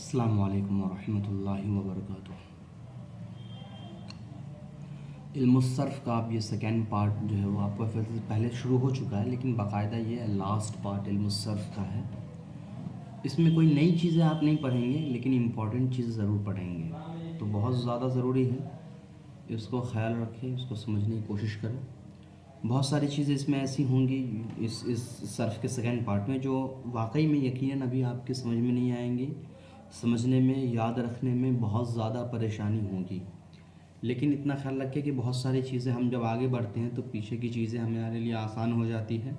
अस्सलामु अलैकुम वरहमतुल्लाहि वबरकातुह। इल्मुस्सर्फ़ का अब ये सेकेंड पार्ट जो है वो आपको पहले शुरू हो चुका है, लेकिन बाकायदा ये लास्ट पार्ट इल्मुस्सर्फ़ का है। इसमें कोई नई चीज़ें आप नहीं पढ़ेंगे, लेकिन इम्पॉर्टेंट चीज़ ज़रूर पढ़ेंगे। तो बहुत ज़्यादा ज़रूरी है, इसको ख्याल रखें, इसको समझने की कोशिश करें। बहुत सारी चीज़ें इसमें ऐसी होंगी इस सर्फ़ के सेकेंड पार्ट में जो वाकई में यकीनन अभी आपके समझ में नहीं आएंगी, समझने में, याद रखने में बहुत ज़्यादा परेशानी होगी। लेकिन इतना ख्याल रखें कि बहुत सारी चीज़ें हम जब आगे बढ़ते हैं तो पीछे की चीज़ें हमारे लिए आसान हो जाती है।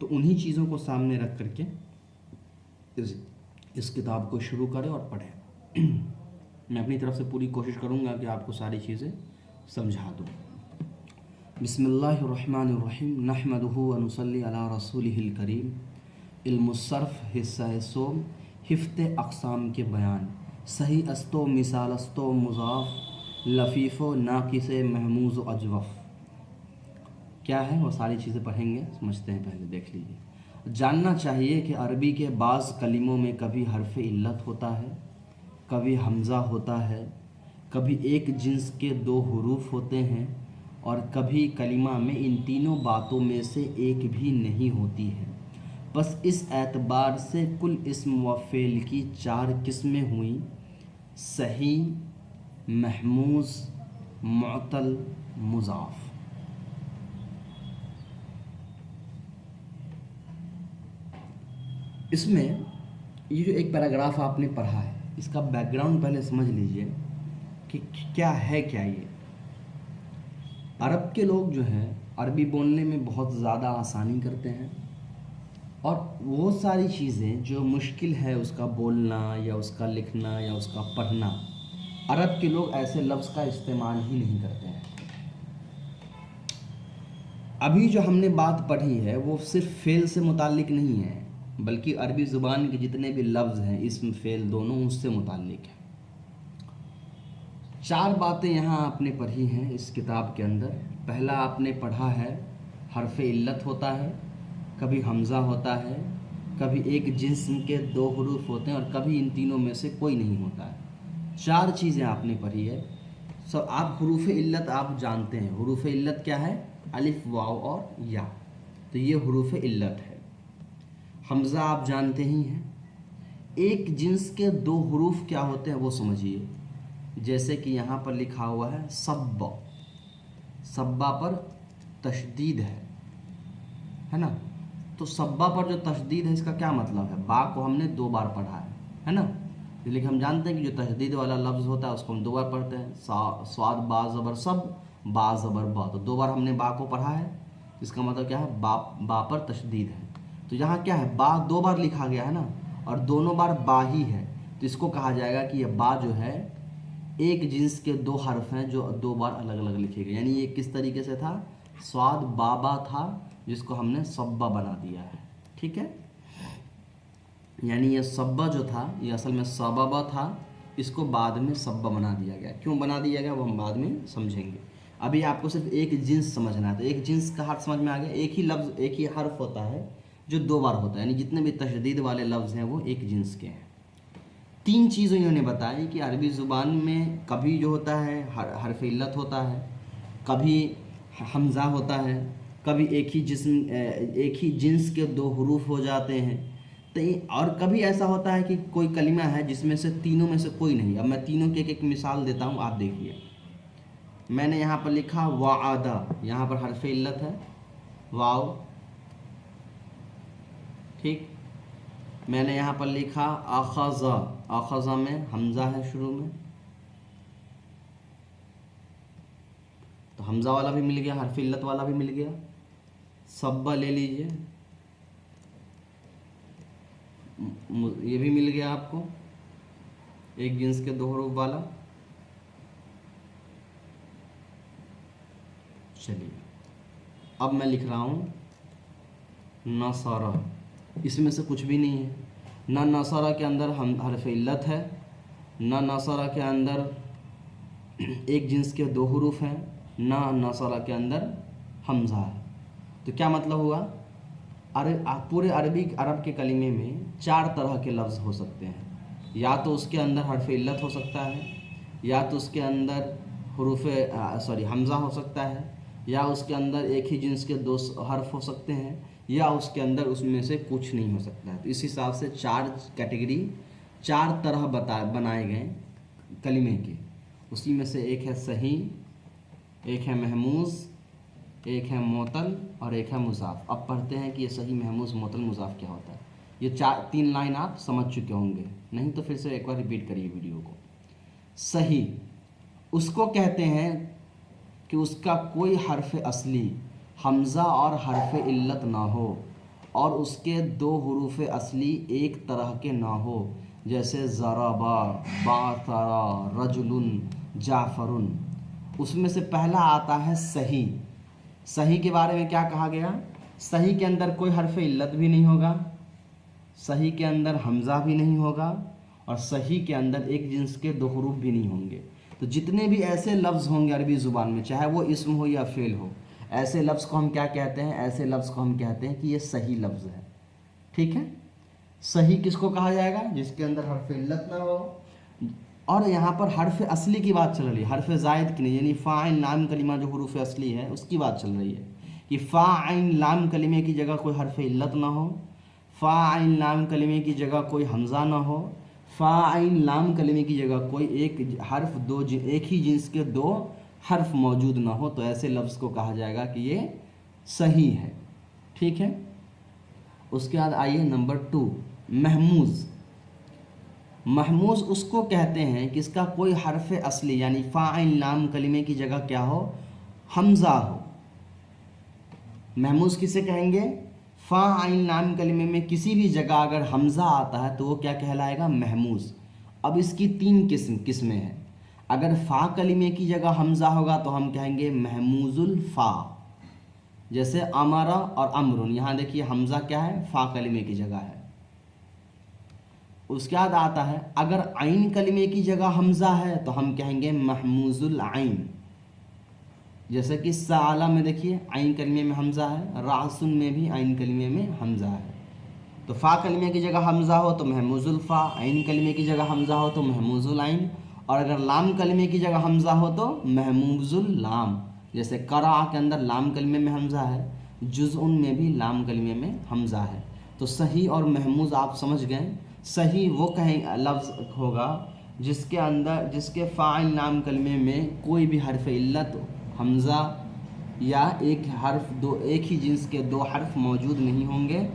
तो उन्हीं चीज़ों को सामने रख करके इस किताब को शुरू करें और पढ़ें। मैं अपनी तरफ से पूरी कोशिश करूँगा कि आपको सारी चीज़ें समझा दूँ। बिस्मिल्लाहिर्रहमानिर्रहीम, नहमदुहु व नुसल्ली अला रसूलिहिल करीम। इल्मुस्सर्फ़ हिस्सा सोम, हिफ्ते अक़साम के बयान, सही अस्तो मिसालस्तो मुज़ाफ़, लफ़ीफ़ो नाक़िसे महमूज़ अजवफ़। क्या है वो सारी चीज़ें पढ़ेंगे, समझते हैं। पहले देख लीजिए। जानना चाहिए कि अरबी के बाज़ कलिमों में कभी हर्फ़ इल्लत होता है, कभी हमज़ा होता है, कभी एक जिन्स के दो हुरूफ होते हैं और कभी कलिमा में इन तीनों बातों में से एक भी नहीं होती है। बस इस एतबार से कुल इस्म व फ़ेल की चार किस्में हुई: सही, महमूज़, मुअतल, मुज़ाफ़। इसमें ये जो एक पैराग्राफ आपने पढ़ा है, इसका बैकग्राउंड पहले समझ लीजिए कि क्या है। क्या ये अरब के लोग जो हैं अरबी बोलने में बहुत ज़्यादा आसानी करते हैं, और वो सारी चीज़ें जो मुश्किल है उसका बोलना या उसका लिखना या उसका पढ़ना, अरब के लोग ऐसे लफ्ज़ का इस्तेमाल ही नहीं करते हैं। अभी जो हमने बात पढ़ी है वो सिर्फ फ़ेल से मुताल्लिक़ नहीं है, बल्कि अरबी ज़ुबान के जितने भी लफ्ज़ हैं, इस्म फ़ेल दोनों, उससे मुताल्लिक़ है। चार बातें यहाँ आपने पढ़ी हैं इस किताब के अंदर। पहला आपने पढ़ा है हर्फ़ इल्लत होता है, कभी हमज़ा होता है, कभी एक जिस्म के दो हुरूफ होते हैं और कभी इन तीनों में से कोई नहीं होता है। चार चीज़ें आपने पढ़ी है। सब आप हुरूफ़ इल्लत आप जानते हैं। हुरूफ़ इल्लत क्या है? अलिफ, वाव और या। तो ये हुरूफ़ इल्लत है। हमज़ा आप जानते ही हैं। एक जिन्स के दो हुरूफ क्या होते हैं वो समझिए। जैसे कि यहाँ पर लिखा हुआ है सब्बा, सब्बा पर तशदीद है ना। तो सब्बा पर जो तशदीद है इसका क्या मतलब है? बा को हमने दो बार पढ़ा है ना। लेकिन हम जानते हैं कि जो तशदीद वाला लफ्ज़ होता है उसको हम दो बार पढ़ते हैं। स्वाद बा ज़बर सब, बा ज़बर बा। तो दो बार हमने बा को पढ़ा है, इसका मतलब क्या है? बा पर तशदीद है। तो यहाँ क्या है? बा दो बार लिखा गया है ना, और दोनों बार बा ही है, तो इसको कहा जाएगा कि यह बा जो है एक जिन्स के दो हर्फ हैं जो दो बार अलग अलग लिखे गए। यानी ये किस तरीके से था? स्वाद बाबा था जिसको हमने सब्बा बना दिया है। ठीक है, यानी ये सब्बा जो था ये असल में सबबा था, इसको बाद में सब्बा बना दिया गया। क्यों बना दिया गया वो हम बाद में समझेंगे। अभी आपको सिर्फ एक जिन्स समझना है। तो एक जिन्स का हर्फ समझ में आ गया। एक ही लफ्ज़, एक ही हर्फ होता है जो दो बार होता है, यानी जितने भी तशदीद वाले लफ्ज़ हैं वो एक जिन्स के हैं। तीन चीज़ें इन्होंने बताई कि अरबी ज़ुबान में कभी जो होता है हर्फ इल्लत होता है, कभी हमज़ा होता है, कभी एक ही जिन्स के दो हुरूफ हो जाते हैं, तो और कभी ऐसा होता है कि कोई कलिमा है जिसमें से तीनों में से कोई नहीं। अब मैं तीनों की एक एक मिसाल देता हूँ, आप देखिए। मैंने यहाँ पर लिखा वादा, यहाँ पर हर्फ इल्लत है वाव, ठीक। मैंने यहाँ पर लिखा अखज़ा, अखज़ा में हमज़ा है शुरू में, तो हमज़ा वाला भी मिल गया, हर्फ इल्लत वाला भी मिल गया। सब्बा ले लीजिए, ये भी मिल गया आपको, एक जिन्स के दो हरूफ वाला। चलिए अब मैं लिख रहा हूँ नसारा, इसमें से कुछ भी नहीं है। ना नसारा के अंदर हम हर्फ इल्लत है, ना नसारा के अंदर एक जिन्स के दो हुरूफ हैं, ना नसारा के अंदर हमज़ा है। तो क्या मतलब हुआ? पूरे अरब के कलिमे में चार तरह के लफ्ज़ हो सकते हैं। या तो उसके अंदर हर्फ इल्लत हो सकता है, या तो उसके अंदर हमज़ा हो सकता है, या उसके अंदर एक ही जिन्स के दो हर्फ हो सकते हैं, या उसके अंदर उसमें से कुछ नहीं हो सकता है। तो इस हिसाब से 4 कैटेगरी, 4 तरह बनाए गए कलिमे के। उसी में से एक है सही, एक है महमूज़, एक है मोतल और एक है मुज़ाफ़। अब पढ़ते हैं कि ये सही, महमूज़, मोतल, मुज़ाफ़ क्या होता है। ये 3 लाइन आप समझ चुके होंगे, नहीं तो फिर से एक बार रिपीट करिए वीडियो को। सही उसको कहते हैं कि उसका कोई हर्फ असली, हमज़ा और हर्फ इल्लत ना हो, और उसके 2 हुरूफ असली एक तरह के ना हो, जैसे ज़रबा, बातरा, रजुलुन, जाफ़रुन। उसमें से पहला आता है सही। सही के बारे में क्या कहा गया? सही के अंदर कोई हर्फ इल्लत भी नहीं होगा, सही के अंदर हमज़ा भी नहीं होगा, और सही के अंदर एक जिन्स के 2 हुरूफ भी नहीं होंगे। तो जितने भी ऐसे लफ्ज़ होंगे अरबी ज़ुबान में, चाहे वो इस्म हो या फ़ेल हो, ऐसे लफ्ज़ को हम क्या कहते हैं? ऐसे लफ्ज़ को हम कहते हैं कि ये सही लफ्ज़ है। ठीक है, सही किसको कहा जाएगा? जिसके अंदर हर्फ इल्लत ना हो। और यहाँ पर हर्फ असली की बात चल रही है, हर्फ ज़ायद की नहीं, यानी फ़ाइन लाम कलिमा जो हुरूफ असली है उसकी बात चल रही है कि फ़ाइन लाम कलिमे की जगह कोई हर्फ इल्लत ना हो, फ़ाइन लाम कलिमे की जगह कोई हमज़ा ना हो, फ़ाइन लाम कलिमे की जगह कोई एक ही जिन्स के 2 हर्फ मौजूद ना हो। तो ऐसे लफ्ज़ को कहा जाएगा कि ये सही है। ठीक है, उसके बाद आइए नंबर 2, महमूज़। महमूज़ उसको कहते हैं कि इसका कोई हर्फ असली यानी फ़ाइन लाम कलिमे की जगह क्या हो? हमज़ा हो। महमूज़ किसे कहेंगे? फ़ाइन लाम कलिमे में किसी भी जगह अगर हमज़ा आता है तो वो क्या कहलाएगा? महमूज़। अब इसकी 3 किस्में हैं। अगर फ़ा कलिमे की जगह हमज़ा होगा तो हम कहेंगे महमूज़ुल फ़ा, जैसे अमरा और अमरुन। यहाँ देखिए हमज़ा क्या है? फ़ा कलिमे की जगह है। उसके बाद आता है अगर आइन कलिमे की जगह हमज़ा है तो हम कहेंगे महमूज़ुल आइन, जैसे कि साला में देखिए आइन कलिमे में हमज़ा है, रासुन में भी आइन कलिमे में हमज़ा है। तो फ़ा कलिमे की जगह हमज़ा हो तो महमूज़ुल फ़ा, आइन कलिमे की जगह हमज़ा हो तो महमूज़ुल आइन, और अगर लाम कलिमे की जगह हमज़ा हो तो महमूज़ुल लाम। जैसे करा के अंदर लाम कलिमे में हमज़ा है, जुज़उन में भी लाम कलिमे में हमज़ा है। तो सही और महमूज़ आप समझ गए। सही वो कहें लफ्ज़ होगा जिसके फ़ाइल नाम कलमे में कोई भी हर्फ इल्लत, हमज़ा या एक ही जिन्स के 2 हर्फ मौजूद नहीं होंगे।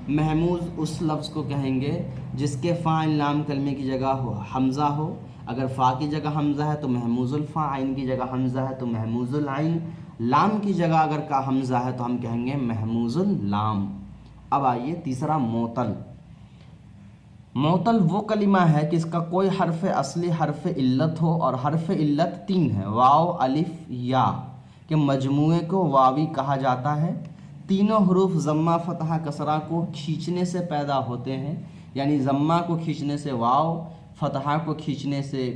महमूज़ उस लफ्ज़ को कहेंगे जिसके फ़ाइल नाम कलमे की जगह हमज़ा हो। अगर फ़ा की जगह हमज़ा है तो महमूज़ुल फ़ा, आइन की जगह हमज़ा है तो महमूज़ुल आइन, लाम की जगह अगर का हमज़ा है तो हम कहेंगे महमूज़ुल लाम। अब आइए तीसरा मोतल। मोतल वो कलिमा है कि इसका कोई हर्फ असली हर्फ इल्लत हो और हर्फ इल्लत 3 है, वाव अलिफ या के मजमूए को वावी कहा जाता है। तीनों हरूफ ज़म्मा फतहा कसरा को खींचने से पैदा होते हैं, यानी ज़म्मा को खींचने से वाव, फतहा को खींचने से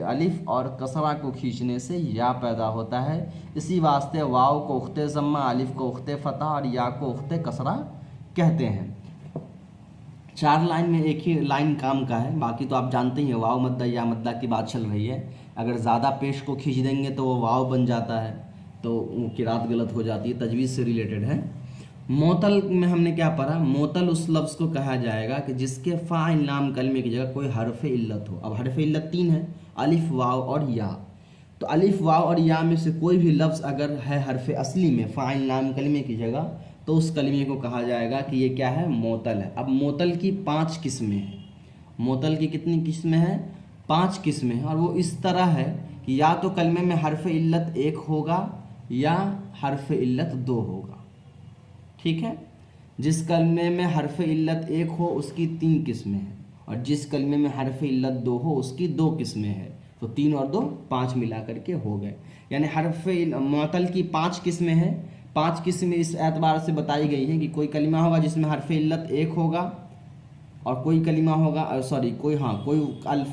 अलिफ और कसरा को खींचने से या पैदा होता है। इसी वास्ते वाव को उख्ते ज़म्मा, अलिफ को उख्ते फतहा और या को उख्ते कसरा कहते हैं। 4 लाइन में एक ही लाइन काम का है, बाकी तो आप जानते ही हैं वाव मद्दा या मद्दा की बात चल रही है। अगर ज़्यादा पेश को खींच देंगे तो वो वाव बन जाता है, तो किरात गलत हो जाती है, तजवीज़ से रिलेटेड है। मोतल में हमने क्या पढ़ा? मोतल उस लफ्ज़ को कहा जाएगा कि जिसके फ़ाइल नाम कलमे की जगह कोई हर्फ इल्लत हो। अब हर्फ इल्लत 3 है, अलिफ, वाव और या। तो अलिफ, वाव और या में से कोई भी लफ्ज़ अगर है हर्फ असली में फ़ाइल नाम कलमे की जगह, तो उस कलमे को कहा जाएगा कि ये क्या है? मोतल है। अब मोतल की 5 किस्में हैं। मोतल की कितनी किस्में हैं? 5 किस्में हैं। और वो इस तरह है कि या तो कलमे में हर्फ इल्लत 1 होगा या हर्फ इल्लत 2 होगा। ठीक है, जिस कलमे में हर्फ इल्लत 1 हो उसकी 3 किस्में हैं, और जिस कलमे में हर्फ इल्लत 2 हो उसकी 2 किस्में हैं। तो 3 और 2 5 मिला करके हो गए, यानी मोतल की 5 किस्में हैं। 5 किस्में इस एतबार से बताई गई हैं कि कोई कलिमा होगा जिसमें हर्फ इल्लत 1 होगा, और कोई कलिमा होगा कोई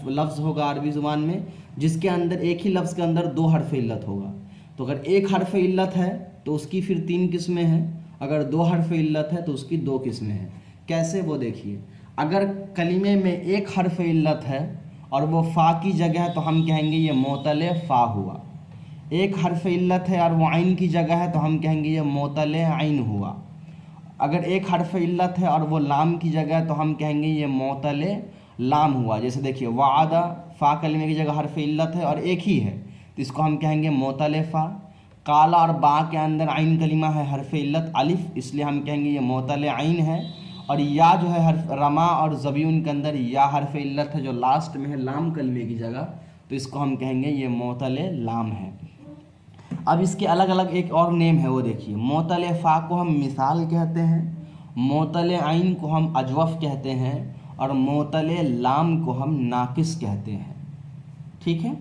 लफ्ज़ होगा अरबी ज़ुबान में जिसके अंदर एक ही लफ्ज़ के अंदर 2 हर्फ इल्लत होगा। तो अगर 1 हर्फ इल्लत है तो उसकी फिर 3 किस्में हैं, अगर 2 हर्फ इल्लत है तो उसकी 2 किस्में हैं। कैसे, वो देखिए। अगर कलिमे में एक हर्फ इल्लत है और वो फ़ा की जगह है तो हम कहेंगे ये मोतल फ़ा हुआ। एक हर्फ इल्लत है और वो आइन की जगह है तो हम कहेंगे ये मोतल आइन हुआ। अगर एक हर्फ इल्लत है और वो लाम की जगह है तो हम कहेंगे ये मोतल लाम हुआ। जैसे देखिए वादा, फ़ा कलिमे की जगह हर्फ इल्लत है और एक ही है तो इसको हम कहेंगे मोतल फ़ा। काला और बा के अंदर आइन कलिमा है हर्फ इल्लत अलिफ, इसलिए हम कहेंगे ये मोतल आइन है। और या जो है हर्फ रमा और ज़बीउन के अंदर या हर्फ इल्लत है जो लास्ट में है लाम कलिमे की जगह, तो इसको हम कहेंगे ये मोतल लाम है। अब इसके अलग अलग एक और नेम है, वो देखिए। मोतल फ़ा को हम मिसाल कहते हैं, मोतल आइन को हम अजवफ़ कहते हैं और मोतल लाम को हम नाकिस कहते हैं। ठीक है।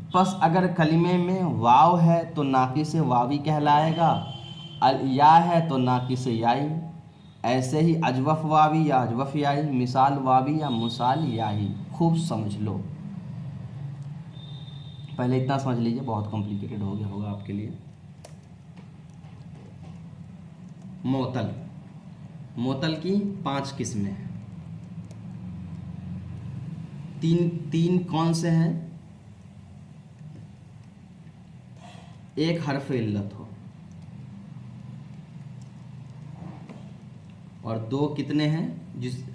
बस अगर कलिमे में वाव है तो नाकिस वावी कहलाएगा, या है तो नाकिस याई। ऐसे ही अजवफ़ वावी या अजवफ़ याई, मिसाल वावी या मुसाल याई। खूब समझ लो, पहले इतना समझ लीजिए, बहुत कॉम्प्लिकेटेड हो गया होगा आपके लिए। मोतल, मोतल की 5 किस्में हैं। तीन कौन से हैं? एक हर्फ इल्लत हो और 2 कितने हैं?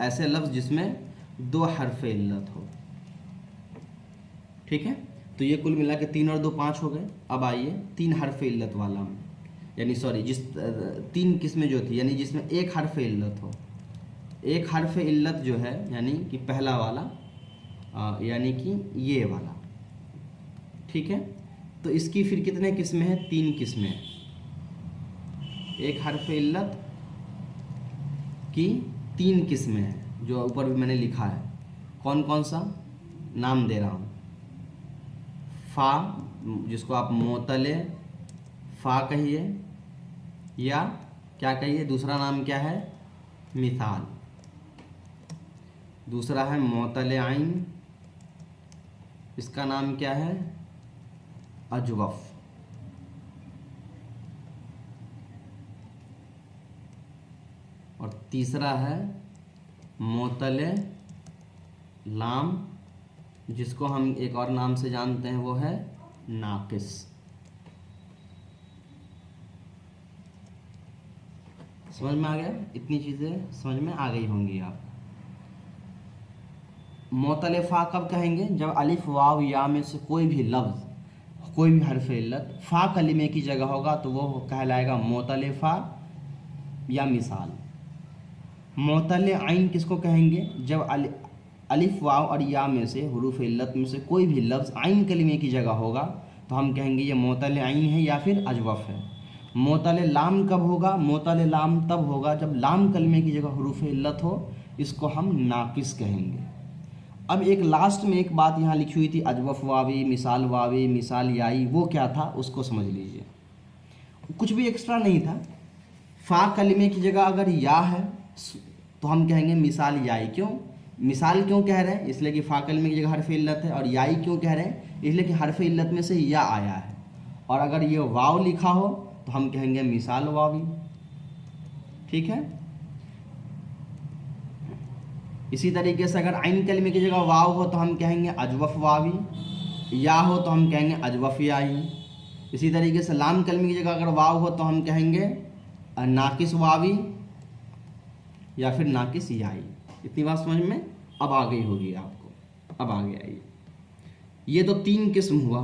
ऐसे लफ्ज़ जिसमें 2 हर्फ इल्लत हो। ठीक है, तो ये कुल मिला के 3 और 2 5 हो गए। अब आइए 3 हर्फ इल्लत वाला में, यानी सॉरी जिस 3 किस्में जो थी, यानी जिसमें एक हर्फ इल्लत हो। एक हर्फ इल्लत जो है यानी कि पहला वाला, यानी कि ये वाला। ठीक है, तो इसकी फिर कितने किस्में हैं? 3 किस्में। एक हर्फ इल्लत की 3 किस्में हैं जो ऊपर भी मैंने लिखा है। कौन कौन सा नाम दे रहा हूँ? फ़ा, जिसको आप मोतले फ़ा कहिए, या क्या कहिए? दूसरा नाम क्या है? मिसाल। दूसरा है मोतले आइन, इसका नाम क्या है? अजवफ़। और तीसरा है मोतले लाम, जिसको हम एक और नाम से जानते हैं, वो है नाकिस। समझ में आ गया? इतनी चीज़ें समझ में आ गई होंगी आप। मोतले फ़ा कब कहेंगे? जब अलिफ वाव या में से कोई भी लफ्ज़, कोई भी हर्फ इल्लत फ़ा कलिमे की जगह होगा तो वो कहलाएगा मोतले फ़ा या मिसाल। मोतले आइन किसको कहेंगे? जब अलिफ वाव और या में से हुरूफ इल्लत में से कोई भी लफ्ज़ आइन कलिमे की जगह होगा तो हम कहेंगे ये मोतले आइन है या फिर अजवफ़ है। मोतले लाम कब होगा? मोतले लाम तब होगा जब लाम कलिमे की जगह हुरूफ इल्लत हो, इसको हम नाकिस कहेंगे। अब एक लास्ट में एक बात यहाँ लिखी हुई थी, अजवफ़ वावी, मिसाल याई, वो क्या था उसको समझ लीजिए। कुछ भी एक्स्ट्रा नहीं था। फ़ा कलिमे की जगह अगर या है तो हम कहेंगे मिसाल याई। क्यों मिसाल क्यों कह रहे हैं? इसलिए कि फ़ा कलिमे की जगह हर्फ इल्लत है। और याई क्यों कह रहे हैं? इसलिए कि हर्फ इल्लत में से या आया है। और अगर ये वाव लिखा हो तो हम कहेंगे मिसाल वावी। ठीक है। इसी तरीके से अगर आइन कलिमे की जगह वाव हो तो हम कहेंगे अजवफ़ वावी, या हो तो हम कहेंगे अजवफ़ याई। इसी तरीके से लाम कलिमे की जगह अगर वाव हो तो हम कहेंगे नाकिस वावी या फिर नाकिस याई। इतनी बात समझ में अब आ गई होगी आपको। अब आ गया ये तो 3 किस्म हुआ।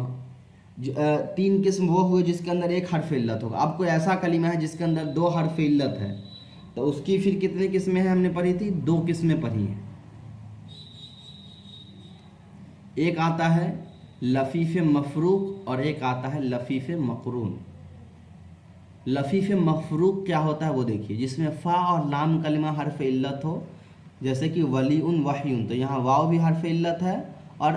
3 किस्म वो हुए जिसके अंदर एक हर्फ इल्लत होगा। अब कोई ऐसा कलिमा है जिसके अंदर 2 हर्फ इल्लत है तो उसकी फिर कितनी किस्में हैं? हमने पढ़ी थी 2 किस्में पढ़ी हैं। एक आता है लफीफ़ मफरूक और एक आता है लफीफ़ मकरून। लफीफ़ मफरूक क्या होता है वो देखिए, जिसमें फ़ा और लाम कलिमा हर्फ इल्लत हो, जैसे कि वलीउन वहीउन, तो यहाँ वाव भी हर्फ इल्लत है और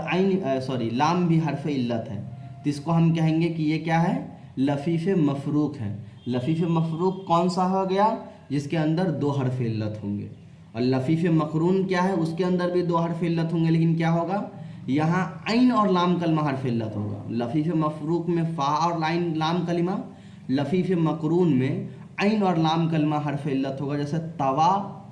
लाम भी हर्फ इल्लत है, तो इसको हम कहेंगे कि ये क्या है? लफीफ़ मफरूक है। लफीफ़ मफरूक कौन सा हो गया? जिसके अंदर 2 हर्फ इल्लत होंगे। और लफीफ़ मकरून क्या है? उसके अंदर भी 2 हर्फ इल्लत होंगे, लेकिन क्या होगा? यहाँ आइन और लाम कलिमा हर्फ इल्लत होगा। लफीफ़ मफरूक में फ़ा और लाम कलिमा, लफीफ़ मकरून में आइन और लाम कलमा हर्फ इल्लत होगा, जैसे तवा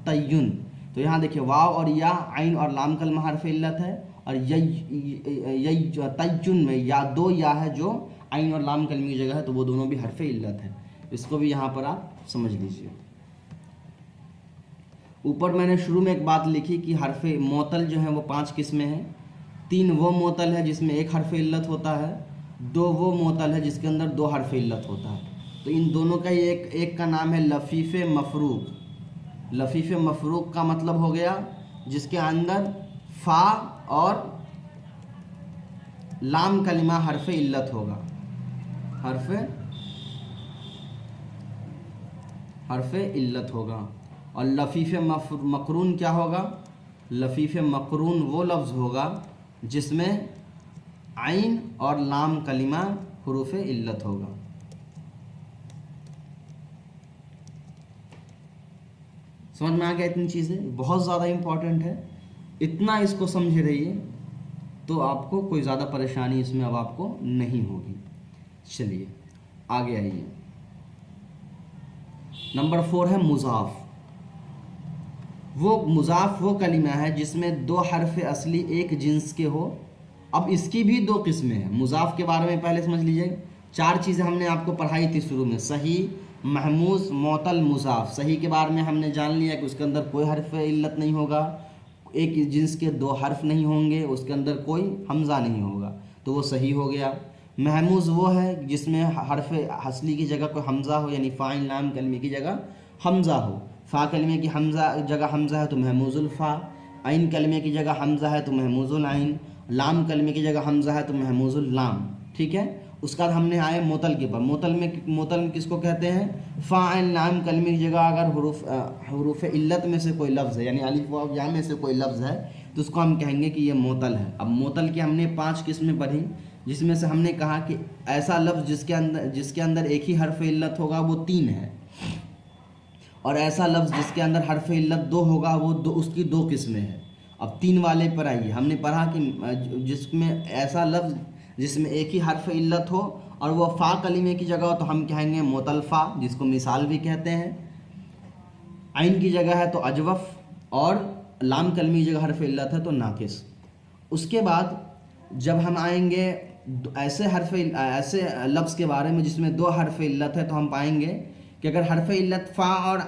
तय्युन। तो यहाँ देखिए वाव और या आइन और लाम कलमा हर्फ इल्लत है, और यई तय्युन में या दो या है जो आइन और लाम कलमे की जगह है, तो वो दोनों भी हर्फ इल्लत है। इसको भी यहाँ पर आप समझ लीजिए। ऊपर मैंने शुरू में एक बात लिखी कि हर्फ मोतल जो है वो 5 किस्में हैं। 3 वो मोतल है जिसमें 1 हर्फ इल्लत होता है, 2 वो मोतल है जिसके अंदर 2 हर्फ इल्लत होता है। तो इन दोनों का एक का नाम है लफीफ मफरूक। लफीफ मफरूक का मतलब हो गया जिसके अंदर फ़ा और लाम कलिमा हर्फ इल्लत होगा, हर्फ इल्लत होगा। और लफीफ मकरून क्या होगा? लफीफ मकरून वो लफ्ज़ होगा जिसमें आइन और लाम कलिमा हुरूफ इल्लत होगा। समझ में आ गया? इतनी चीज़ें बहुत ज़्यादा इम्पॉर्टेंट है, इतना इसको समझे रहिए तो आपको कोई ज़्यादा परेशानी इसमें अब आपको नहीं होगी। चलिए आगे आइए। नंबर 4 है मुज़ाफ़। वो मुज़ाफ़ वो कलिमा है जिसमें 2 हर्फ असली एक जिन्स के हो। अब इसकी भी 2 किस्में हैं। मुज़ाफ़ के बारे में पहले समझ लीजिए। 4 चीज़ें हमने आपको पढ़ाई थी शुरू में, सही, महमूज़, मोतल, मुज़ाफ़। सही के बारे में हमने जान लिया कि उसके अंदर कोई हर्फ इल्लत नहीं होगा, एक जिन्स के 2 हर्फ नहीं होंगे, उसके अंदर कोई हमज़ा नहीं होगा, तो वो सही हो गया। महमूज़ वो है जिसमें हर्फ असली की जगह कोई हमज़ा हो, यानी फ़ाइल लाम कलमे की जगह हमज़ा हो। फ़ा कलमे की हमज़ा जगह हमज़ा है तो महमूज़ुल फ़ा, आइन कलमे की जगह हमज़ा है तो महमूज़ुल आइन, लाम कलमे की जगह हमज़ा है तो महमूज़ुल लाम। ठीक है। उसके बाद हमने आए मोतल के पर। मोतल में किसको कहते हैं? फ़ा आइन लाम कलमे की जगह अगर हुरूफ इल्लत में से कोई लफ्ज़ है, यानी अलिफ वाव या में से कोई लफ्ज़ है, तो उसको हम कहेंगे कि ये मोतल है। अब मोतल की हमने 5 किस्में पढ़ी, जिसमें से हमने कहा कि ऐसा लफ्ज़ जिसके अंदर एक ही हर्फ इल्लत होगा वो 3 है, और ऐसा लफ्ज़ जिसके अंदर हर्फ इल्लत 2 होगा वो उसकी 2 किस्में हैं। अब 3 वाले पर आइए। हमने पढ़ा कि जिसमें ऐसा लफ्ज़ जिसमें एक ही हर्फ इल्लत हो और वह फ़ा कलीमे की जगह हो तो हम कहेंगे मोतल फ़ा, जिसको मिसाल भी कहते हैं। आइन की जगह है तो अजवफ़, और लाम कलमी की जगह हर्फ इल्लत है तो नाकिस। उसके बाद जब हम आएंगे ऐसे लफ्ज़ के बारे में जिसमें 2 हर्फ इल्लत है, तो हम पाएंगे कि अगर हर्फ इल्लत फ़ा और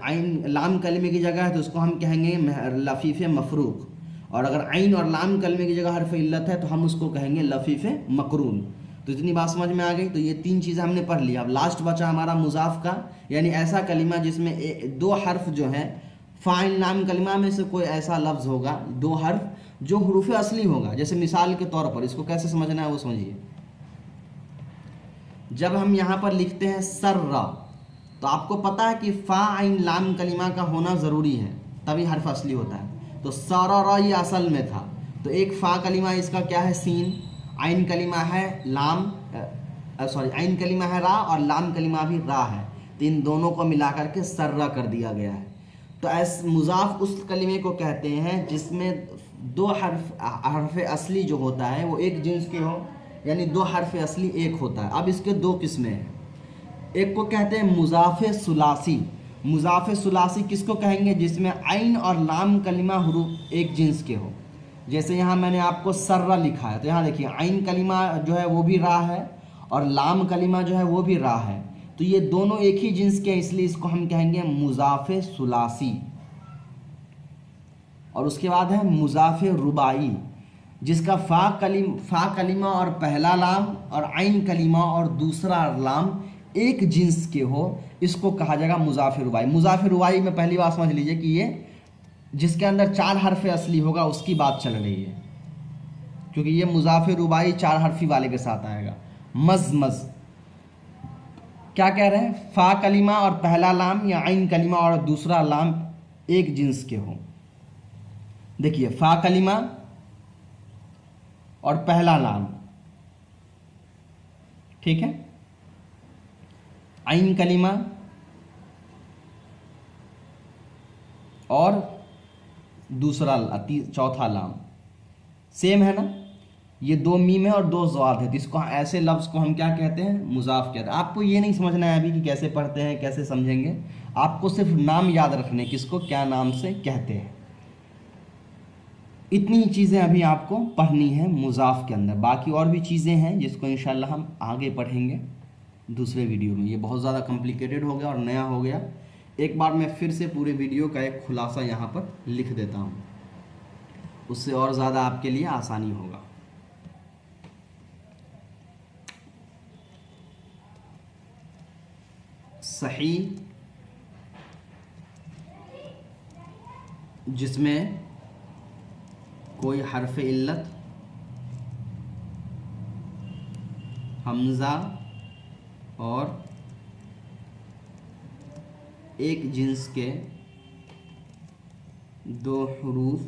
आइन लाम कलमे की जगह है तो उसको हम कहेंगे लफीफ मफरूक, और अगर आइन और लाम कलमे की जगह हर्फ इल्लत है तो हम उसको कहेंगे लफीफ मकरून। तो इतनी बात समझ में आ गई। तो ये 3 चीज़ें हमने पढ़ लिया। अब लास्ट बचा हमारा मुज़ाफ़ का, यानी ऐसा कलिमा जिसमें 2 हर्फ जो है फ़ा आइन लाम कलिमा में से कोई ऐसा लफ्ज़ होगा, 2 हर्फ जो हुरूफ असली होगा। जैसे मिसाल के तौर पर इसको कैसे समझना है वो समझिए। जब हम यहाँ पर लिखते हैं सर्रा, तो आपको पता है कि फ़ा आइन लाम कलिमा का होना ज़रूरी है, तभी हर्फ असली होता है। तो सरा ये असल में था, तो एक फ़ा कलिमा इसका क्या है? सीन। आइन कलिमा है आइन कलिमा है रा, और लाम कलिमा भी रा है, तो इन दोनों को मिलाकर के सर्रा कर दिया गया है। तो ऐसे मुज़ाफ़ उस कलिमे को कहते हैं जिसमें 2 हर्फ असली जो होता है वो एक जिन्स के हो, यानी 2 हर्फ असली एक होता है। अब इसके 2 किस्में हैं। एक को कहते हैं मुज़ाफ़े सुलासी। मुज़ाफ़े सुलासी किसको कहेंगे? जिसमें आइन और लाम कलिमा हुरूफ एक जिन्स के हो। जैसे यहाँ मैंने आपको सर्रा लिखा है, तो यहाँ देखिए आइन कलिमा जो है वो भी रा है और लाम कलिमा जो है वो भी रा है, तो ये दोनों एक ही जिन्स के हैं, इसलिए इसको हम कहेंगे मुज़ाफ़े सुलासी। और उसके बाद है मुज़ाफ़े रुबाई, जिसका फ़ा कलिमा और पहला लाम और आइन कलिमा और दूसरा लाम एक जिन्स के हो, इसको कहा जाएगा मुज़ाफ़े रुबाई। मुज़ाफ़े रुबाई में पहली बात समझ लीजिए कि ये जिसके अंदर 4 हर्फ असली होगा उसकी बात चल रही है, क्योंकि ये मुज़ाफ़े रुबाई 4 हर्फी वाले के साथ आएगा। मज़ क्या कह रहे हैं? फ़ा कलिमा और पहला लाम या आइन कलिमा और दूसरा लाम एक जिन्स के हो। देखिए फ़ा कलिमा और पहला लाम, ठीक है, आइन कलिमा और दूसरा चौथा लाम, सेम है ना? ये दो मीम है और दो ज़ाद है, तो इसको ऐसे लफ्ज़ को हम क्या कहते हैं? मुज़ाफ कहते हैं। आपको ये नहीं समझना है अभी कि कैसे पढ़ते हैं, कैसे समझेंगे, आपको सिर्फ नाम याद रखने किसको क्या नाम से कहते हैं। इतनी ही चीज़ें अभी आपको पढ़नी है मुज़ाफ के अंदर। बाकी और भी चीज़ें हैं जिसको इंशाल्लाह हम आगे पढ़ेंगे दूसरे वीडियो में। ये बहुत ज़्यादा कॉम्प्लिकेटेड हो गया और नया हो गया। एक बार मैं फिर से पूरे वीडियो का एक खुलासा यहाँ पर लिख देता हूँ, उससे और ज़्यादा आपके लिए आसानी होगा। सही जिसमें कोई हर्फ इल्लत, हमज़ा और एक जिन्स के दो हुरूफ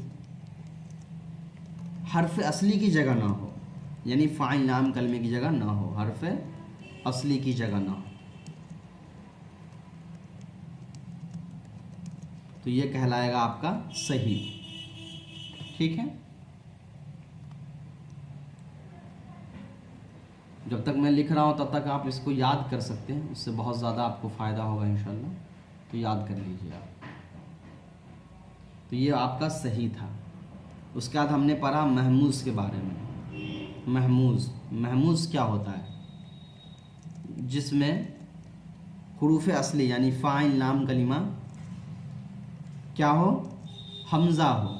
हर्फ असली की जगह ना हो, यानी फ़ाइल नाम कलमे की जगह ना हो, हर्फ असली की जगह ना हो, तो ये कहलाएगा आपका सही। ठीक है, जब तक मैं लिख रहा हूँ तब तक आप इसको याद कर सकते हैं, उससे बहुत ज़्यादा आपको फ़ायदा होगा इंशाल्लाह, तो याद कर लीजिए आप। तो ये आपका सही था। उसके बाद हमने पढ़ा महमूज़ के बारे में। महमूज़ क्या होता है? जिसमें हुरूफ असली यानी फ़ाइल नाम कलिमा क्या हो? हमज़ा हो।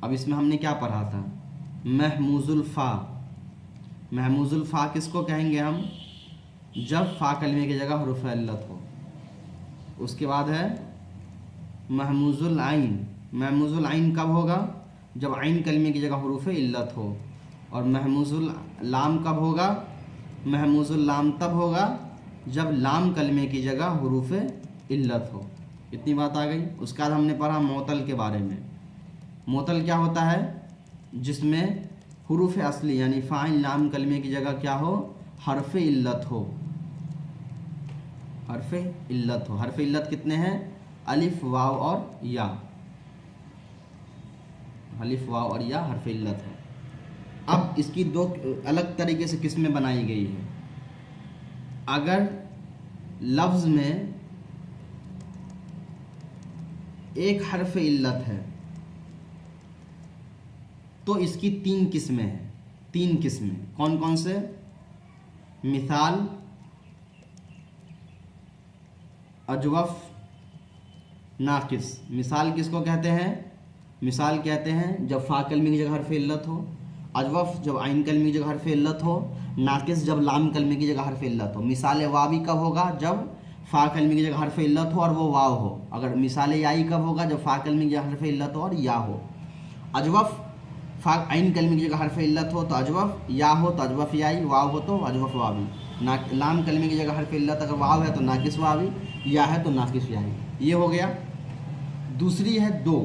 अब इसमें हमने क्या पढ़ा था? महमूजुल फ़ा। महमूजुल फ़ा किसको कहेंगे हम? जब फ़ा कलमे की जगह हुरूफ इल्लत हो। उसके बाद है महमूजुल आइन। महमूजुल आइन कब होगा? जब आइन कलमे की जगह हुरूफ इल्लत हो। और महमूजुल लाम कब होगा? महमूजुल लाम तब होगा जब लाम कलमे की जगह हुरूफ इल्लत हो। इतनी बात आ गई। उसके बाद हमने पढ़ा मोतल के बारे में। मोतल क्या होता है? जिसमें हुरूफ असली यानी फ़ाइल नाम कलमे की जगह क्या हो? हर्फ इल्लत हो। हर्फ इल्लत हो। हर्फ इल्लत कितने हैं? अलिफ वाव और या। अलिफ वाव और या हर्फ इल्लत है। अब इसकी दो अलग तरीके से किस्में बनाई गई है। अगर लफ्ज़ में एक हर्फ इल्लत है तो इसकी तीन किस्में हैं। तीन किस्में कौन कौन से? मिसाल, अजवफ, नाकिस। मिसाल किसको कहते हैं? मिसाल कहते हैं जब फ़ा कलमे की जगह हर्फ इल्लत हो। अजवफ जब आइन कलमे की जगह हर्फ इल्लत हो। नाकिस जब लाम कलमे की जगह हर्फ इल्लत हो। मिसाल वावी कब होगा? जब फ़ा कलमे की जगह हर्फ इल्लत हो और वो वाव हो। अगर मिसाल याई कब होगा? जब फ़ा कलमे की जगह हर्फ इल्लत हो और या हो। अजवफ फ़ा आइन कलमे की जगह हर्फ इल्लत हो तो अजवफ, या हो तो अजवफ याई, वाव हो तो अजवफ वावी। लाम कलमे की जगह हर्फ इल्लत अगर वाव है तो नाकिस वावी, या है तो नाकिस याई। ये हो गया। दूसरी है दो।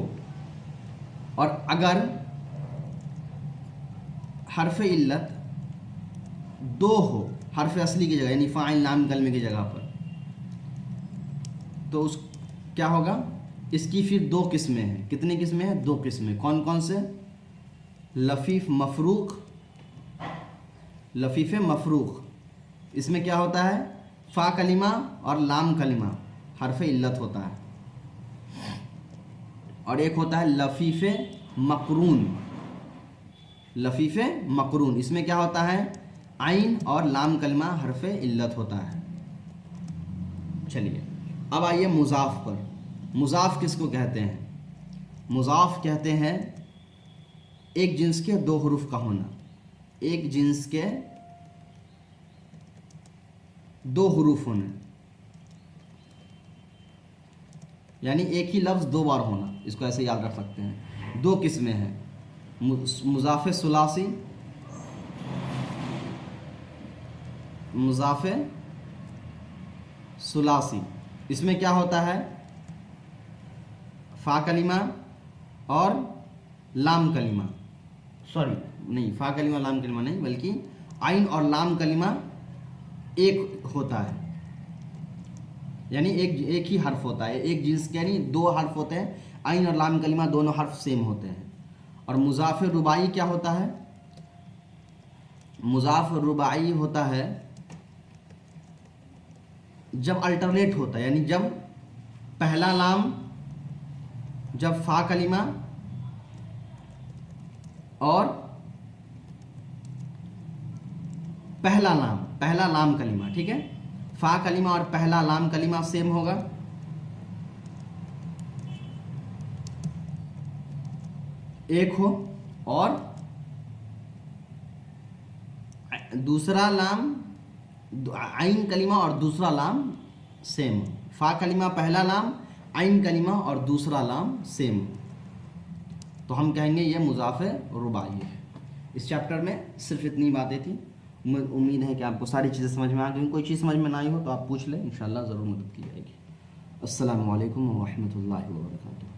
और अगर हर्फ इल्लत दो हो हर्फ असली की जगह यानी फ़ाइल नाम कलमे की जगह पर, तो उस क्या होगा? इसकी फिर दो किस्में हैं। कितनी किस्में हैं? दो किस्में। कौन कौन से? लफीफ मफरूक। लफीफ मफरूक इसमें क्या होता है? फ़ा कलिमा और लाम कलिमा हर्फ इल्लत होता है। और एक होता है लफीफ मकरून। लफीफ मकरून इसमें क्या होता है? आइन और लाम कलिमा हर्फ इल्लत होता है। चलिए अब आइए मुज़ाफ पर। मुज़ाफ किसको कहते हैं? मुज़ाफ कहते हैं एक जिन्स के दो हुरूफ का होना। एक जिन्स के दो हुरूफ होने, यानी एक ही लफ्ज़ दो बार होना। इसको ऐसे याद रख सकते हैं। दो किस्में हैं, मुज़ाफ़ सुलासी, मुज़ाफ़ सुलासी। इसमें क्या होता है? फ़ा कलिमा और लाम कलिमा, सॉरी नहीं, फ़ा कलिमा लाम कलिमा नहीं, बल्कि आइन और लाम कलिमा एक होता है, यानी एक ही हर्फ होता है। एक जिन्स के यानी दो हर्फ होते हैं। आइन और लाम कलिमा दोनों हर्फ सेम होते हैं। और मुज़ाफ़ रुबाई क्या होता है? मुज़ाफ़ रुबाई होता है जब अल्टरनेट होता है, यानी जब पहला लाम, जब फ़ा कलिमा और पहला लाम कलिमा, ठीक है, फ़ा कलिमा और पहला लाम कलिमा सेम होगा, एक हो, और दूसरा लाम आइन कलिमा और दूसरा लाम सेम, फ़ा कलिमा पहला लाम, आइन कलिमा और दूसरा लाम सेम, तो हम कहेंगे ये मुज़ाफ़ रुबाई है। इस चैप्टर में सिर्फ इतनी बातें थी। उम्मीद है कि आपको सारी चीज़ें समझ में आ गई। कोई चीज़ समझ में ना आई हो तो आप पूछ लें, इंशाल्लाह ज़रूर मदद की जाएगी। अस्सलामु अलैकुम व रहमतुल्लाहि व बरकातुहू।